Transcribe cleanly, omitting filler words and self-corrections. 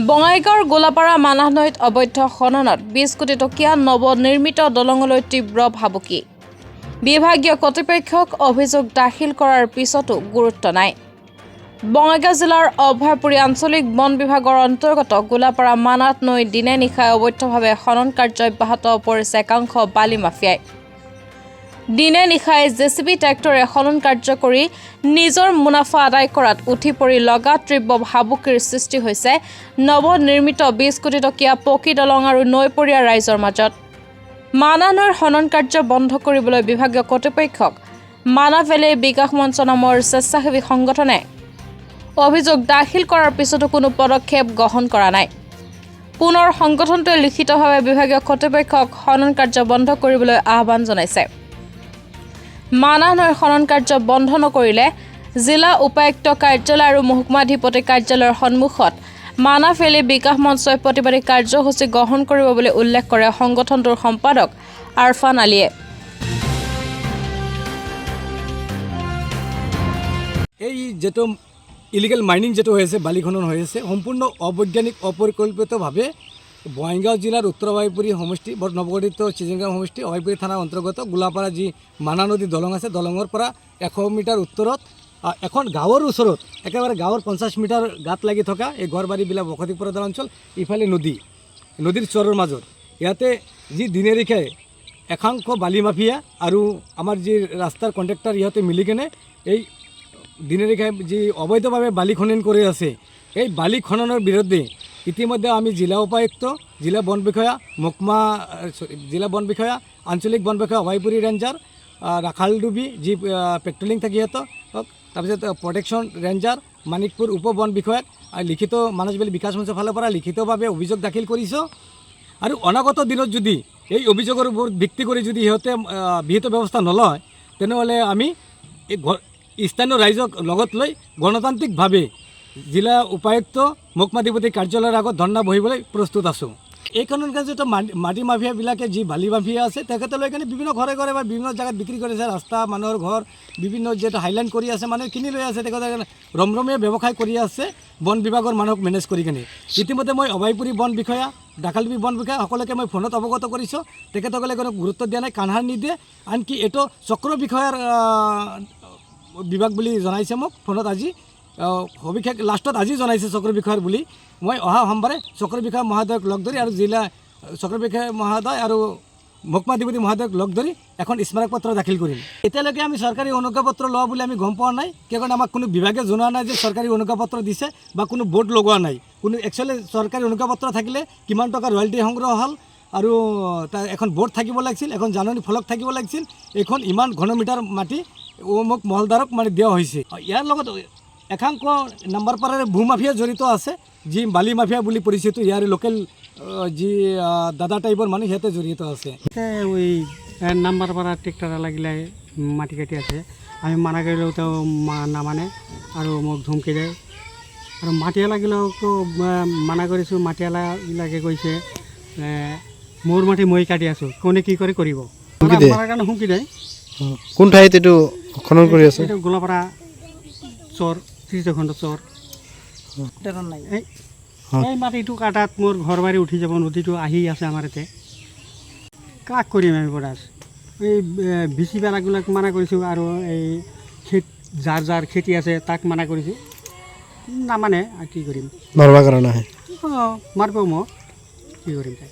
বঙাইগাঁৱৰ গোলাপাৰা মানাহ নৈত অবৈধ খননত 20 কোটি টকীয়া নৱনিৰ্মিত দলঙলৈ তীব্ৰ ভাবুকি। বিভাগীয় কৰ্তৃপক্ষক অভিযোগ দাখিল কৰাৰ পিছতো গুৰুত্ব নাই। বঙাইগাঁও জিলাৰ অভয়পুৰী আঞ্চলিক বন বিভাগৰ অন্তৰ্গত গোলাপাৰা মানাহ নৈ দিনে নিশাই অবৈধভাৱে খনন কাৰ্য অব্যাহত পৰিছে একাংশ বালি মাফিয়াই। দিনে নিশাই জেচিবি ট্ৰেক্টৰে খনন কাৰ্য কৰি নিজৰ মুনাফা আদায় কৰাত উঠি পৰি লগা তীব্ৰ ভাবুকিৰ সৃষ্টি হৈছে নৱনিৰ্মিত 20 কোটি টকীয়া পকী দলং আৰু নৈপৰীয়া ৰাইজৰ মাজত। মানাহ নৈৰ খনন কাৰ্য বন্ধ কৰিবলৈ বিভাগীয় কৰ্তৃপক্ষক মানাহ ভেলী বিকাশ মঞ্চ নামৰ স্বেচ্ছাসেৱী সংগঠনে অভিযোগ দাখিল কৰাৰ পিছতো কোনো পদক্ষেপ গ্ৰহণ কৰা নাই। পুনৰ সংগঠনটোৱে লিখিতভাৱে বিভাগীয় কৰ্তৃপক্ষক খনন কাৰ্য বন্ধ কৰিবলৈ আহ্বান জনাইছে। মানাহ নৈৰ খনন কাৰ্য বন্ধ নকৰিলে জিলা উপায়ুক্ত কাৰ্যালয় আৰু মহকুমাধিপতি কাৰ্যালয়ৰ সন্মুখত মানাহ ভেলী বিকাশ মঞ্চই প্ৰতিবাদী কাৰ্যসূচী গ্ৰহণ কৰিব বুলি উল্লেখ কৰে সংগঠনটোৰ সম্পাদক আৰফান আলীয়ে। এই যেটো ইলিগেল মাইনিং যেটো হয়েছে বালি খনন হয়েছে সম্পূর্ণ অবৈজ্ঞানিক অপরিকল্পিতভাবে বঙাইগাঁও জিলার উত্তর অভয়পুরী সমষ্টি নবগঠিত চিজিংগাঁও সমষ্টি অভয়পুরী থানার অন্তর্গত গোলাপাৰা যি মানাহ নদী দলং আছে দলঙৰ পৰা 100 মিটাৰ উত্তৰত এখন গাঁৱৰ ওচৰত একেবাৰে গাঁৱৰ 50 মিটাৰ গাঁত লাগি থকা এই ঘৰবাৰীবিলাক বসতি প্ৰধান অঞ্চল ইফালে নদীৰ চৰৰ মাজত ইয়াতে যি দিনে নিশাই একাংশ বালি মাফিয়া আৰু আমাৰ যি ৰাস্তাৰ কণ্ট্ৰেক্টৰ ইহঁতে মিলি কেনে এই দিনে নিশাই যি অবৈধভাৱে বালি খনন কৰি আছে এই বালি খননৰ বিৰুদ্ধে ইতিমধ্যে আমি জিলা উপায়ুক্ত জিলা বন বিষয়া মহকুমা জিলা বন বিষয়া আঞ্চলিক বন বিষয়া অভয়পুৰী ৰেঞ্জাৰ ৰাখালডুবি যি পেট্ৰলিং থাকি সিহঁতক তাৰপিছত প্ৰটেকশ্যন ৰেঞ্জাৰ মানিকপুৰ উপ বন বিষয়াক লিখিত মানাহ ভেলী বিকাশ মঞ্চৰ ফালৰ পৰা লিখিতভাৱে অভিযোগ দাখিল কৰিছোঁ। আৰু অনাগত দিনত যদি এই অভিযোগৰ ওপৰত ভিত্তি কৰি যদি সিহঁতে বিহিত ব্যৱস্থা নলয় তেনেহ'লে আমি এই স্থানীয় ৰাইজক লগত লৈ গণতান্ত্ৰিকভাৱে জিলা উপায়ুক্ত মহকুমাধিপতি কাৰ্যালয়ৰ আগত ধৰ্ণা বহিবলৈ প্ৰস্তুত আছোঁ। এই খনন কাৰ্যত মাটি মাফিয়াবিলাকে যি বালি মাফিয়া আছে তেখেতলৈ কাৰণে বিভিন্ন ঘৰে ঘৰে বা বিভিন্ন জেগাত বিক্ৰী কৰিছে, ৰাস্তা মানুহৰ ঘৰ বিভিন্ন যিহেতু হাইলাইন কৰি আছে মানুহে কিনি লৈ আছে, তেখেতে ৰমৰমীয়া ব্যৱসায় কৰি আছে বন বিভাগৰ মানুহক মেনেজ কৰি কিনে। ইতিমধ্যে মই অভয়পুৰী বন বিষয়া ডাকালডুবি বন বিষয়া সকলোকে মই ফোনত অৱগত কৰিছোঁ, তেখেতসকলে কোনো গুৰুত্ব দিয়া নাই, কাণসাৰ নিদিয়ে। আনকি এইটো চক্ৰ বিষয়াৰ বিভাগ বুলি জনাইছে মোক ফোনত আজি সবিশেষ লাষ্টত আজি জনাইছে চক্ৰ বিষয়াৰ বুলি। মই অহা সোমবাৰে চক্ৰ বিষয়া মহোদয়ক লগ ধৰি আৰু জিলা চক্ৰ বিষয়া মহোদয় আৰু মহকুমাধিপতি মহোদয়ক লগ ধৰি এখন স্মাৰক পত্ৰ দাখিল কৰিম। এতিয়ালৈকে আমি চৰকাৰী অনুজ্ঞাপত্ৰ লোৱা বুলি আমি গম পোৱা নাই, কিয়নো আমাক কোনো বিভাগে জনোৱা নাই যে চৰকাৰী অনুজ্ঞাপত্ৰ দিছে বা কোনো বোৰ্ড লগোৱা নাই। কোনো একচুৱেলি চৰকাৰী অনুজ্ঞাপত্ৰ থাকিলে কিমান টকা ৰয়েলটি সংগ্ৰহ হ'ল আৰু এখন বোৰ্ড থাকিব লাগিছিল, এখন জাননী ফলক থাকিব লাগিছিল। এইখন ইমান ঘনমিটাৰ মাটি মোক মহলদাৰক মানে দিয়া হৈছে। ইয়াৰ লগত একাংশ নাম্বাৰপাৰাৰে ভূ মাফিয়া জড়িত আছে, যি বালি মাফিয়া বুলি পৰিচিত ইয়াৰ লোকেল যি দাদা টাইপৰ মানুহ সিহঁতে জড়িত আছে। ওই নাম্বাৰপাড়া ট্ৰেক্টৰ লাগিলে মাটি কাটি আছে, আমি মানা কৰিলেও তেওঁ নামানে আৰু মোক ধমকি দেয়। আৰু মাটিয়া লাগিলেও মানা কৰিছোঁ, মাটিয়ালাবিলাকে কৈছে মোৰ মাটি মই কাটি আছোঁ, কোনে কি কৰে কৰিব, মাৰাৰ কাৰণে হুমকি দেয়। কোন ঠাইত এইটো খনন কৰি আছে? এইটো গোলাপাৰা চৰ ত্ৰিশখণ্ড চৰ। এই মাটিটো কাটাত মোৰ ঘৰ বাৰী উঠি যাব, নদীটো আহি আছে আমাৰ ইয়াতে, কাক কৰিম আমি পৰাজ। এই বিচি পেলাবিলাক মানা কৰিছোঁ আৰু এই যাৰ খেতি আছে তাক মানা কৰিছোঁ, নামানে। আৰু কি কৰিম, মাৰিবৰ কাৰণে মাৰিব মোক, কি কৰিম তাই।